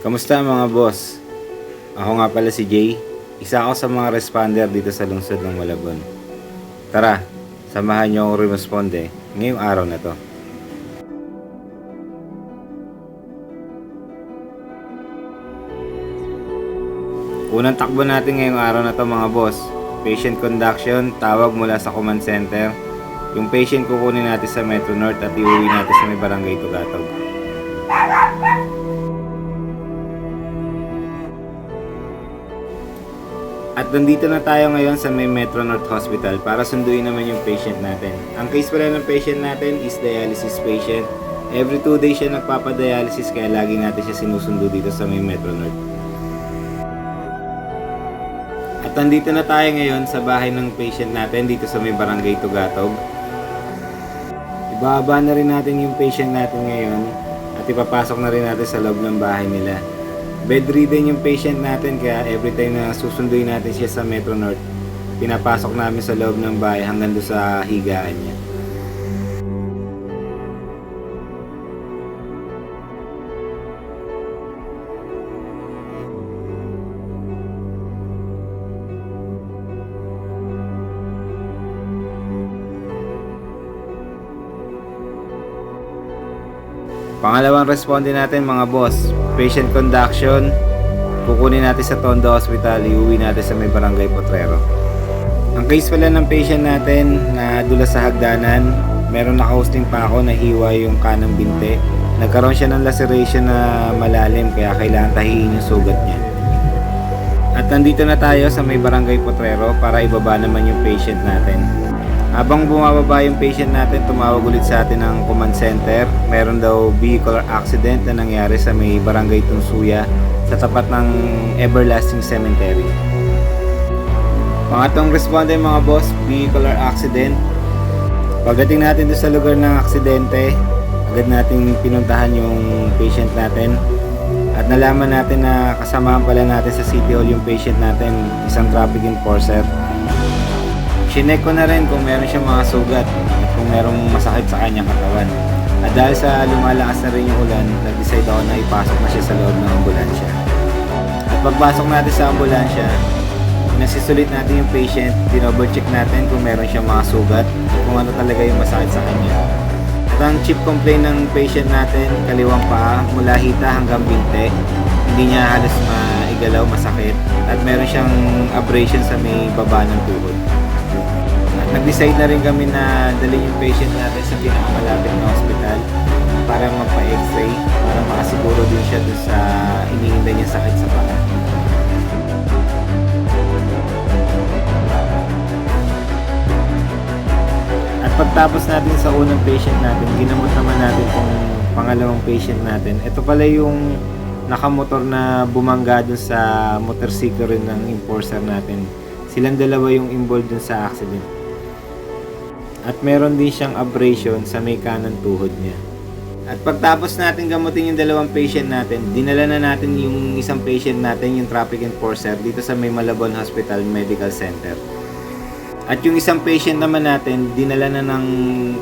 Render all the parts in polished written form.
Kamusta mga boss? Ako nga pala si Jay, isa ako sa mga responder dito sa lungsod ng Malabon. Tara, samahan niyo akong rumisponde ngayong araw na to. Unang takbo natin ngayong araw na to mga boss, patient conduction, tawag mula sa command center. Yung patient kukunin natin sa Metro North at iuwi natin sa may barangay Tugatog. At nandito na tayo ngayon sa may Metro North Hospital para sunduin naman yung patient natin. Ang case pala ng patient natin is dialysis patient. Every 2 days siya nagpapadialysis kaya lagi natin siya sinusundo dito sa may Metro North. At nandito na tayo ngayon sa bahay ng patient natin dito sa may barangay Tugatog. Ibababa na rin natin yung patient natin ngayon at ipapasok na rin natin sa loob ng bahay nila. Bedridden yung patient natin kaya every time na susunduin natin siya sa Metro North, pinapasok namin sa loob ng bahay hanggang doon sa higaan niya. Pangalawang responde natin mga boss, patient conduction, kukunin natin sa Tondo Hospital, iuwi natin sa may barangay Potrero. Ang case pala ng patient natin na dulas sa hagdanan, meron naka-hosting pa ako na hiwa yung kanang binte. Nagkaroon siya ng laceration na malalim kaya kailangan tahiin yung sugat niya. At nandito na tayo sa may barangay Potrero para ibaba naman yung patient natin. Habang bumababa yung patient natin, tumawag ulit sa atin ng command center. Meron daw vehicular accident na nangyari sa may barangay Tunsuya sa tapat ng Everlasting Cemetery. Pangatong responde mga boss, vehicular accident. Pagdating natin doon sa lugar ng aksidente, agad natin pinuntahan yung patient natin. At nalaman natin na kasamahan pala natin sa City Hall yung patient natin, isang traffic enforcer. Chinek ko na rin kung meron siyang mga sugat at kung merong masakit sa kanyang katawan. At dahil sa lumalakas na rin yung ulan, nag-decide ako na ipasok na siya sa loob ng ambulansya. At pagpasok natin sa ambulansya, nasisulit natin yung patient, dinoble check natin kung meron siyang mga sugat at kung ano talaga yung masakit sa kanya. At ang chief complaint ng patient natin, kaliwang paa mula hita hanggang binte, hindi niya halos maigalaw, masakit at meron siyang abrasion sa may baba ng tuhod. Nag-decide na rin kami na dalhin yung patient natin sa pinakamalapit na hospital para magpa-x-ray para makasiguro din siya dun sa iniinda niya sakit sa paa. At pagtapos natin sa unang patient natin, ginamot naman natin itong pangalawang patient natin. Ito pala yung nakamotor na bumangga dun sa motorsiklo rin ng enforcer natin. Silang dalawa yung involved dun sa accident. At meron din siyang abrasion sa may kanang tuhod niya. At pagtapos natin gamutin yung dalawang patient natin, dinala na natin yung isang patient natin, yung traffic enforcer, dito sa may Malabon Hospital Medical Center. At yung isang patient naman natin, dinala na ng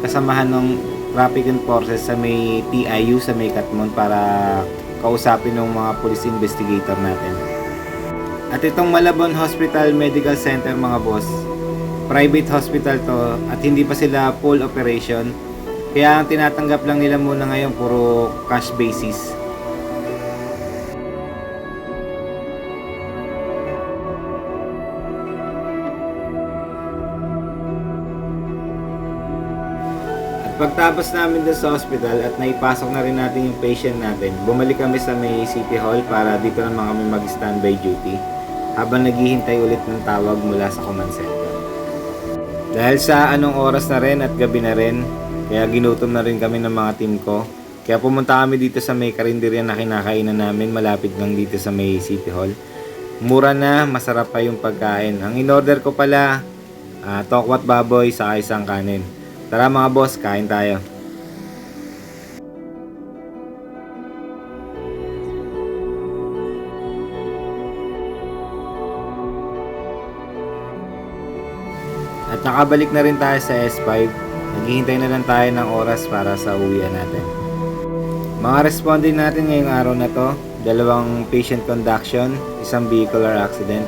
kasamahan ng traffic enforcer sa may TIU, sa may Katmon, para kausapin ng mga police investigator natin. At itong Malabon Hospital Medical Center mga boss, private hospital to at hindi pa sila full operation. Kaya ang tinatanggap lang nila muna ngayon puro cash basis. At pagtapos namin dun sa hospital at naipasok na rin natin yung patient natin, bumalik kami sa may City Hall para dito naman kami mag-standby duty habang naghihintay ulit ng tawag mula sa command center. Dahil sa anong oras na rin at gabi na rin, kaya ginutom na rin kami ng mga team ko. Kaya pumunta kami dito sa may karinderya na kinakainan namin, malapit lang dito sa may City Hall. Mura na, masarap pa yung pagkain. Ang in-order ko pala, tokwat baboy sa isang kanin. Tara mga boss, kain tayo. At nakabalik na rin tayo sa S5. Naghihintay na lang tayo ng oras para sa uwian natin. Mga responding natin ngayong araw na to, dalawang patient conduction, isang vehicular accident.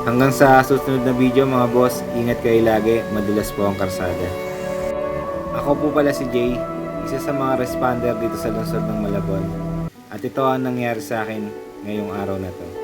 Hanggang sa susunod na video mga boss, ingat kayo lagi, madulas po ang karsada. Ako po pala si Jay, isa sa mga responder dito sa lungsod ng Malabon. At ito ang nangyari sa akin ngayong araw na to.